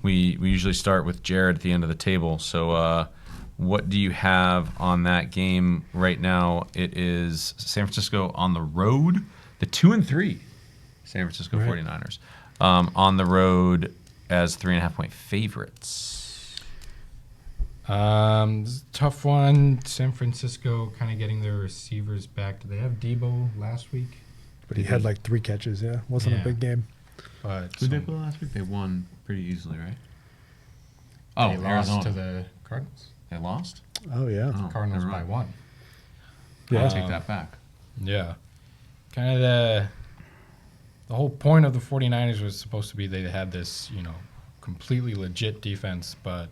we usually start with Jared at the end of the table. So what do you have on that game right now? It is San Francisco on the road, the 2-3 San Francisco 49ers on the road as 3.5-point favorites. Tough one. San Francisco kind of getting their receivers back. Did they have Debo last week? But he had like 3 catches, Wasn't a big game. But Who did they play last week? They won pretty easily, right? They lost Arizona. to the Cardinals. They lost? Oh, yeah. The Cardinals by 1. I'll take that back. Yeah. Kind of the whole point of the 49ers was supposed to be they had this, completely legit defense, but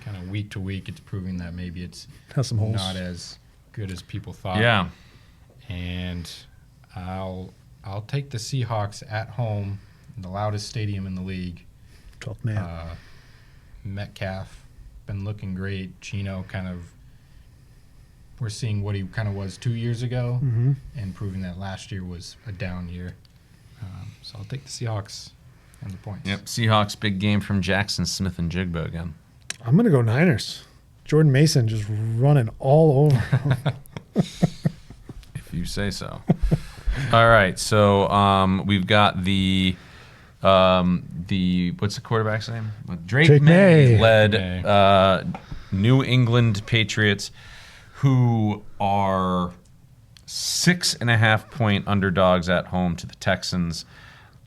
kind of week to week, it's proving that maybe it's has some holes. Not as good as people thought. Yeah. And I'll take the Seahawks at home, in the loudest stadium in the league. 12th man. Metcalf been looking great. Gino we're seeing what he kind of was 2 years ago, and proving that last year was a down year. So I'll take the Seahawks and the points. Yep, Seahawks, big game from Jackson Smith and Jigba again. I'm going to go Niners. Jordan Mason just running all over. If you say so. All right, so we've got the what's the quarterback's name? Drake May led New England Patriots, who are 6.5-point underdogs at home to the Texans.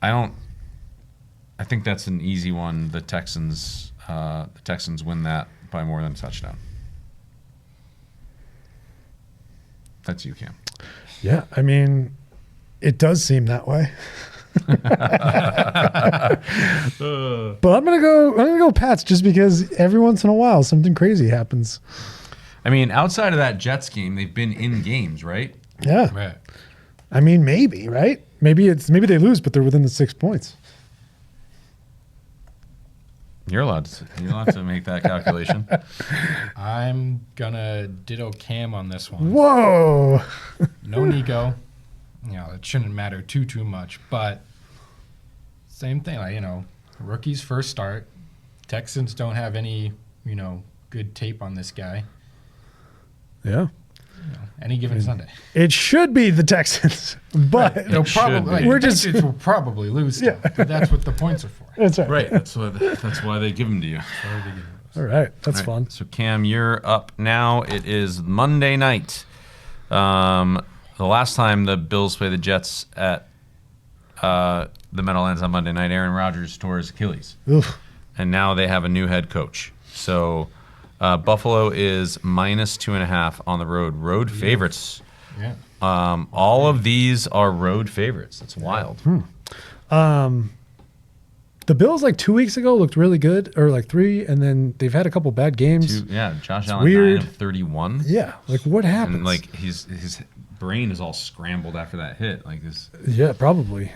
I think that's an easy one. The Texans win that by more than a touchdown. That's you, Cam. Yeah, I mean, it does seem that way. But I'm gonna go Pats just because every once in a while something crazy happens. I mean, outside of that Jets game, they've been in games, right? Yeah. Right. I mean, maybe, right? Maybe they lose, but they're within the 6 points. You're allowed to make that calculation. I'm gonna ditto Cam on this one. Whoa. No Nico. It shouldn't matter too much, but same thing. Rookie's first start. Texans don't have any, good tape on this guy. Yeah. Any given Sunday. It should be the Texans, but They'll probably. We're the just Patriots will probably lose. Still, but that's what the points are for. that's right. Right. That's why they give them to you. All right, that's All right, fun. So Cam, you're up now. It is Monday night. The last time the Bills play the Jets at the Meadowlands on Monday night, Aaron Rodgers tore his Achilles. Oof. And now they have a new head coach. So Buffalo is -2.5 on the road. Road favorites. Yeah. All of these are road favorites. That's wild. The Bills 2 weeks ago looked really good, or 3, and then they've had a couple bad games. Josh Allen weird. 9 of 31. Yeah, what happened? And his brain is all scrambled after that hit. Yeah, probably.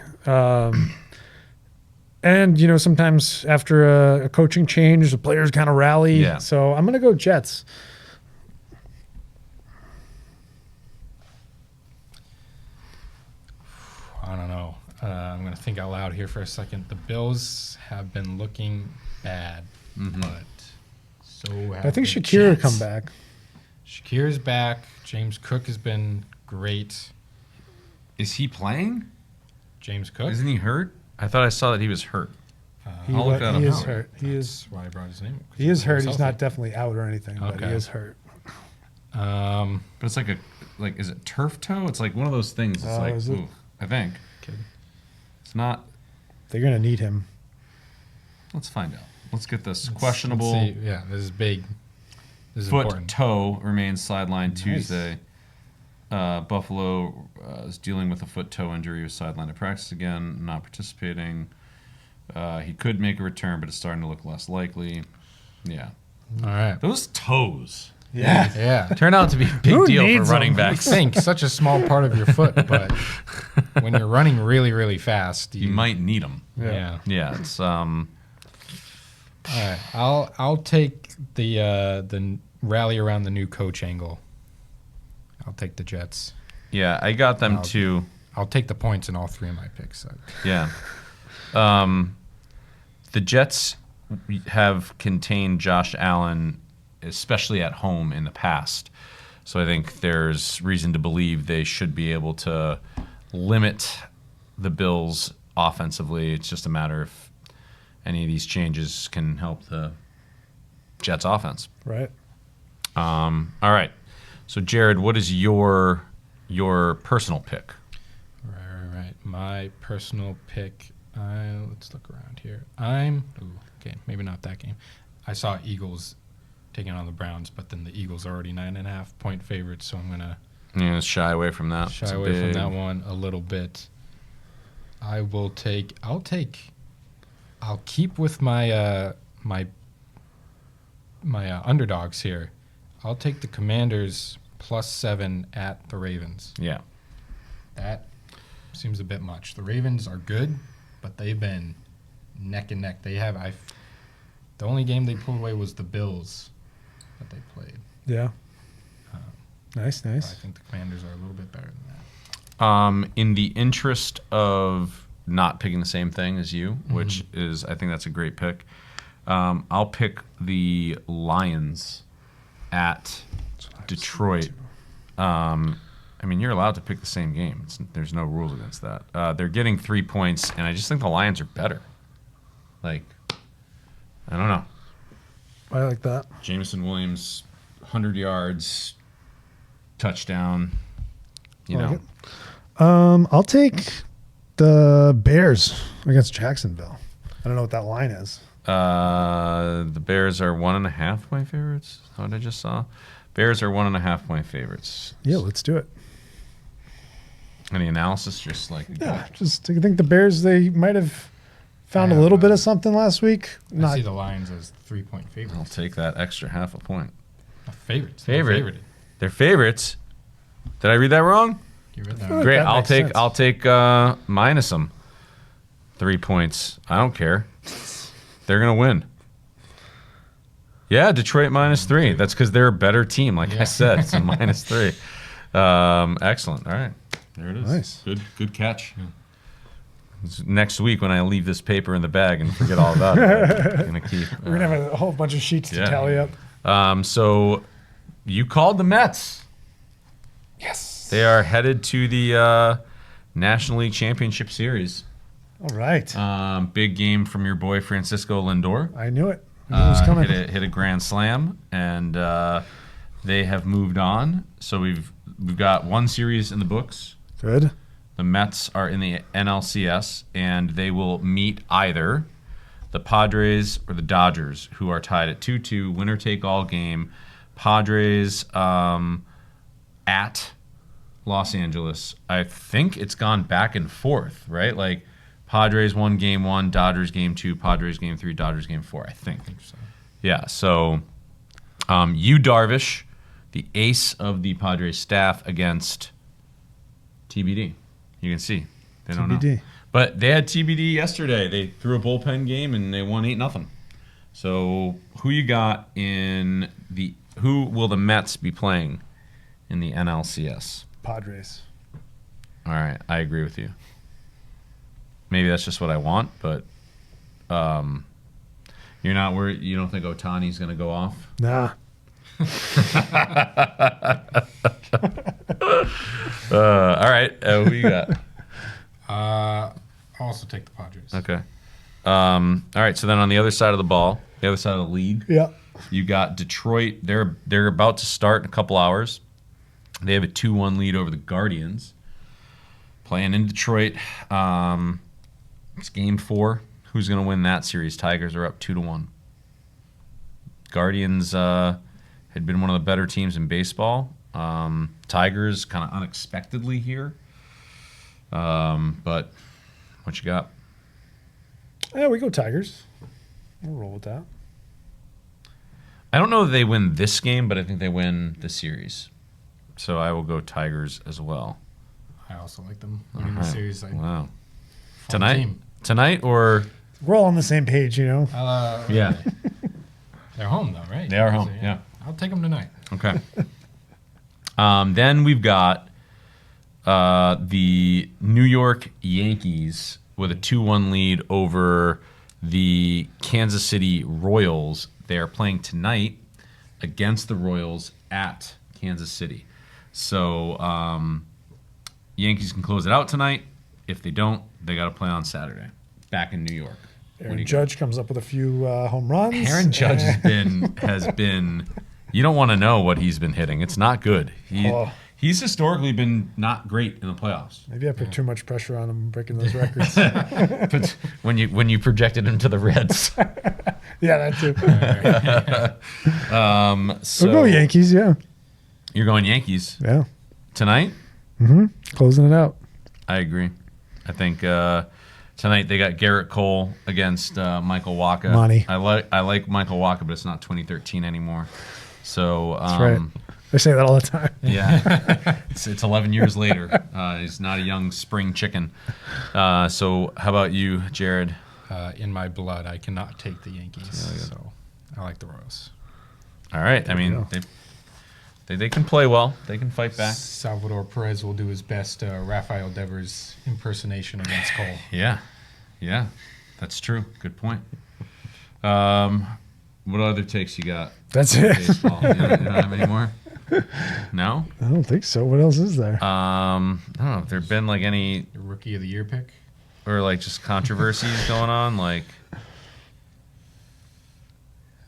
And sometimes after a coaching change, the players kind of rally. Yeah. So I'm gonna go Jets. I don't know. I'm going to think out loud here for a second. The Bills have been looking bad, but so have I think the Shakira Jets. come back. Shakira's back. James Cook has been great. Is he playing? James Cook? Isn't he hurt? I thought I saw that he was hurt. I'll look that up He is now. hurt. That's why I brought his name. He is hurt. He's Healthy. not definitely out or anything, but he Okay. is hurt. But it's is it turf toe? It's one of those things. It's is it? ooh, I think. Okay. It's not. They're gonna need him. Let's find out. Let's get this. Let's Questionable see. Yeah, this is big. This is foot important. toe remains sidelined Tuesday. Buffalo is dealing with a foot toe injury. He was sidelined at practice again, not participating. He could make a return, but it's starting to look less likely. Yeah. All right. Those toes Yeah. Yeah. turn out to be a big Who deal for needs running them? backs. Think such a small part of your foot, but when you're running really, really fast, You might need them. Yeah. Yeah, it's All right. I'll take the rally around the new coach angle. I'll take the Jets. yeah. I got them too. I'll take the points in all three of my picks. Yeah. The Jets have contained Josh Allen, especially at home in the past. So I think there's reason to believe they should be able to limit the Bills offensively. It's just a matter if any of these changes can help the Jets offense. Right. All right. So Jared, what is your personal pick? Right. My personal pick. Let's look around here. Okay, maybe not that game. I saw Eagles taking on the Browns, but then the Eagles are already 9.5 point favorites, so I'm gonna Yeah, shy away from that. shy It's a away from big- that one a little bit. I'll keep with my underdogs here. I'll take the Commanders +7 at the Ravens. Yeah. That seems a bit much. The Ravens are good, but they've been neck and neck. The only game they pulled away was the Bills that they played. Yeah. Nice. But I think the Commanders are a little bit better than that. In the interest of not picking the same thing as you, which is, I think that's a great pick, I'll pick the Lions at Detroit. You're allowed to pick the same game. There's no rules against that. They're getting 3 points, and I just think the Lions are better. I don't know. I like that. Jameson Williams, 100 yards, touchdown. Like it. I'll take the Bears against Jacksonville. I don't know what that line is. The Bears are 1.5 point favorites. That's what I just saw. Bears are 1.5 point favorites. Yeah, let's do it. Any analysis? Just I think the Bears, they might have found a little bit of something last week. I see the Lions as 3-point favorites. I'll take that extra 0.5 point. Favorites. Favorite. Favorited. They're favorites. Did I read that wrong? You read that? Good. Great. That makes sense. I'll take minus them. 3 points. I don't care. They're gonna win. Yeah, Detroit -3. That's because they're a better team. Like I said, it's a -3. Excellent. All right, there it is. Nice. Good catch. Next week when I leave this paper in the bag and forget all about it, I'm gonna keep. We're gonna have a whole bunch of sheets to tally up. So you called the Mets. Yes. They are headed to the National League Championship Series. All right. Big game from your boy Francisco Lindor. I knew it. I knew it was coming. Hit a grand slam, and they have moved on. So we've got one series in the books. Good. The Mets are in the NLCS, and they will meet either the Padres or the Dodgers, who are tied at 2-2, winner-take-all game. Padres at Los Angeles. I think it's gone back and forth, right? Like Padres won game 1, Dodgers game 2, Padres game 3, Dodgers game 4, I think. So. Yeah, so Yu Darvish, the ace of the Padres staff, against TBD. You can see. They don't know. But they had TBD yesterday. They threw a bullpen game and they won 8-0. So who you got in the who will the Mets be playing in the NLCS? Padres. All right, I agree with you. Maybe that's just what I want, but you're not worried. You don't think Ohtani's going to go off? Nah. All right, who you got? I'll also take the Padres. Okay. All right, so then on the other side of the ball, the other side of the league, Yeah. you got Detroit. They're about to start in a couple hours. They have a 2-1 lead over the Guardians. Playing in Detroit. It's game 4. Who's going to win that series? Tigers are up 2-1. Guardians had been one of the better teams in baseball. Tigers kind of unexpectedly here. But what you got? Yeah, we go Tigers. We'll roll with that. I don't know that they win this game, but I think they win the series. So I will go Tigers as well. I also like them winning the series. Wow. Fun Tonight? team. Tonight or? We're all on the same page, you know. Yeah. They're home though, right? They are home, So, yeah. I'll take them tonight. Okay. Then we've got the New York Yankees with a 2-1 lead over the Kansas City Royals. They are playing tonight against the Royals at Kansas City. So Yankees can close it out tonight. If they don't, they got to play on Saturday back in New York. Aaron Judge comes up with a few home runs. Aaron Judge has been. You don't want to know what he's been hitting. It's not good. He's historically been not great in the playoffs. Maybe I put too much pressure on him breaking those records. But when you projected him to the Reds, Yeah, that too. so We'll go Yankees, yeah. You're going Yankees Yeah. tonight. Closing it out. I agree. I think tonight they got Garrett Cole against Michael Wacha. Money. I like Michael Wacha, but it's not 2013 anymore. So That's right. I say that all the time. Yeah, it's 11 years later. He's not a young spring chicken. So how about you, Jared? In my blood, I cannot take the Yankees. So I like the Royals. All right. I mean, they can play well. They can fight back. Salvador Perez will do his best Rafael Devers impersonation against Cole. Yeah, that's true. Good point. What other takes you got? That's it. Baseball. You don't have any more? No? I don't think so. What else is there? I don't know if there have been like any Your Rookie of the Year pick? or like just controversies going on. Like, I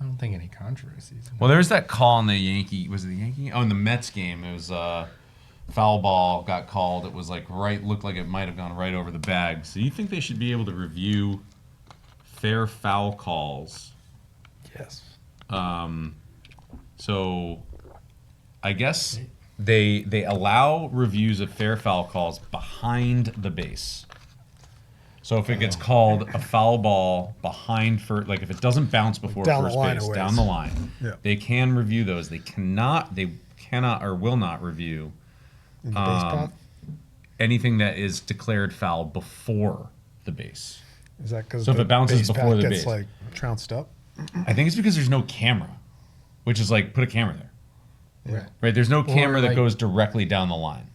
don't think any controversies. well, there was that call in the Yankee. Was it the Yankee? Oh, in the Mets game, it was foul ball got called. It was like looked like it might have gone right over the bag. So you think they should be able to review fair foul calls? Yes. So I guess they allow reviews of fair foul calls behind the base. So if it gets called a foul ball behind like if it doesn't bounce before Down the first line base, a ways. down the line, Yeah. they can review those. They cannot or will not review In the base path? anything that is declared foul before the base. Is that because So if it bounces before the gets base. like trounced up? I think it's because there's no camera. which is like put a camera there. Right. Right? There's no camera that like- goes directly down the line.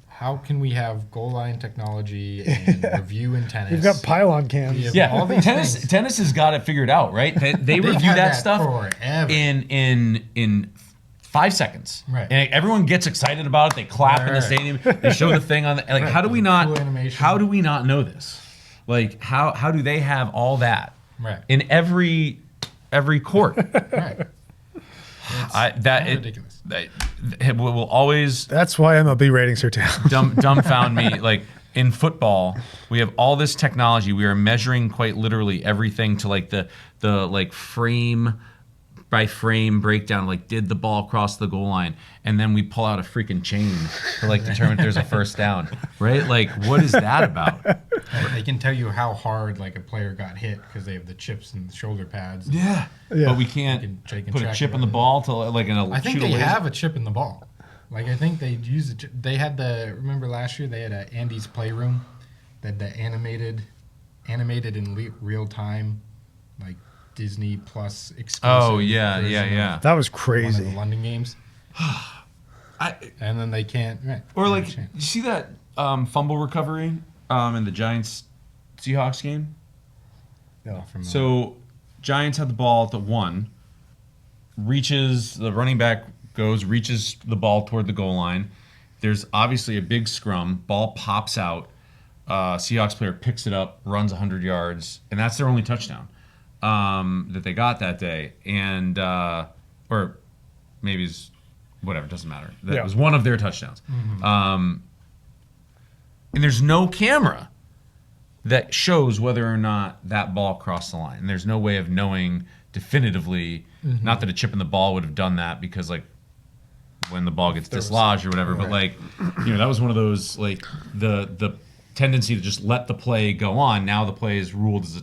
How can we have goal line technology and review in tennis? We've got pylon cams. Yeah. Yeah, All these tennis things. tennis has got it figured out, right? They They've review had that that stuff forever. in 5 seconds, Right. And everyone gets excited about it. They clap in the Right. stadium. They show the thing on the like. Right. How do we Cool not? animation. How do we not know this? Like how do they have all that Right. in every court? Right. Ridiculous. That will always That's why MLB ratings are down. dumbfound me. Like in football, we have all this technology. We are measuring quite literally everything to like the like frame by frame breakdown. Like, did the ball cross the goal line? And then we pull out a freaking chain to like determine if there's a first down, right? Like, what is that about? They can tell you how hard like a player got hit because they have the chips and the shoulder pads. Yeah, Yeah. but we can't They can put a track chip it in the on ball to like in a. I think shoot a they laser. have a chip in the ball. Like I think they use the chip. They had remember last year they had a Andy's Playroom, that the animated in real time, like Disney Plus exclusive. Oh yeah, version yeah, of yeah. That was One of crazy. the London games, and then they can't. Right, Or no like, chance. you see that fumble recovery in the Giants Seahawks game? From So Giants had the ball at the 1, reaches the running back reaches the ball toward the goal line. There's obviously a big scrum. Ball pops out. Seahawks player picks it up, runs 100 yards, and that's their only touchdown that they got that day. And or maybe it's whatever, doesn't matter. That was one of their touchdowns. And there's no camera that shows whether or not that ball crossed the line. And there's no way of knowing definitively, not that a chip in the ball would have done that, because like when the ball gets dislodged or whatever, but like, that was one of those, like the tendency to just let the play go on. Now the play is ruled as a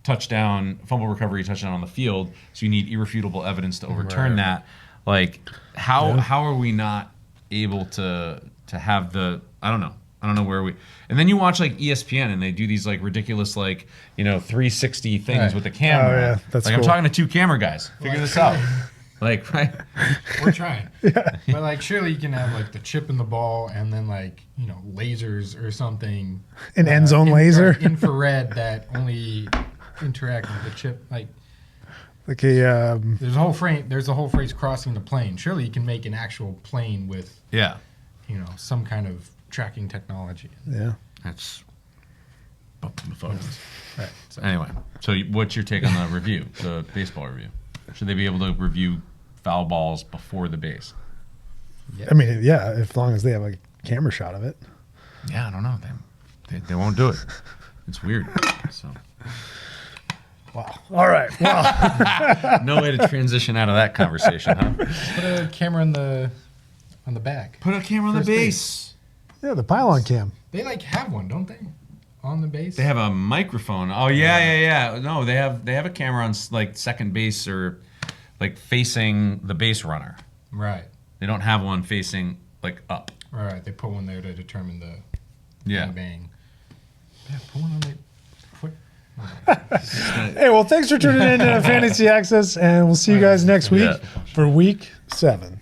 touchdown, fumble recovery touchdown on the field. So you need irrefutable evidence to overturn that. Like how are we not able to have I don't know where we. And then you watch like ESPN and they do these like ridiculous 360 things Right. with the camera. Oh, yeah, that's like cool. I'm talking to 2 camera guys. Figure this out. Like, right? We're trying. But like surely you can have like the chip in the ball and then like, lasers or something. An end zone laser. Infrared that only interact with the chip. Like Like a there's a whole phrase crossing the plane. Surely you can make an actual plane with Yeah. some kind of tracking technology. yeah. That's the photos. Right. So Anyway, so what's your take on the review, the baseball review? Should they be able to review foul balls before the base? I mean, yeah, as long as they have a camera shot of it. Yeah, I don't know. They won't do it. It's weird. So Wow. All right. Well, no way to transition out of that conversation, huh? put a camera on the back. Put a camera on the First base. yeah, the pylon cam. They like have one, don't they? On the base. They have a microphone. Oh yeah. No, they have a camera on like second base or like facing the base runner. Right. They don't have one facing like up. Right. They put one there to determine the Yeah. bang. Yeah, put one on the foot. Hey, well, thanks for tuning in to Fantasy Access, and we'll see you guys next week Yeah. for week 7.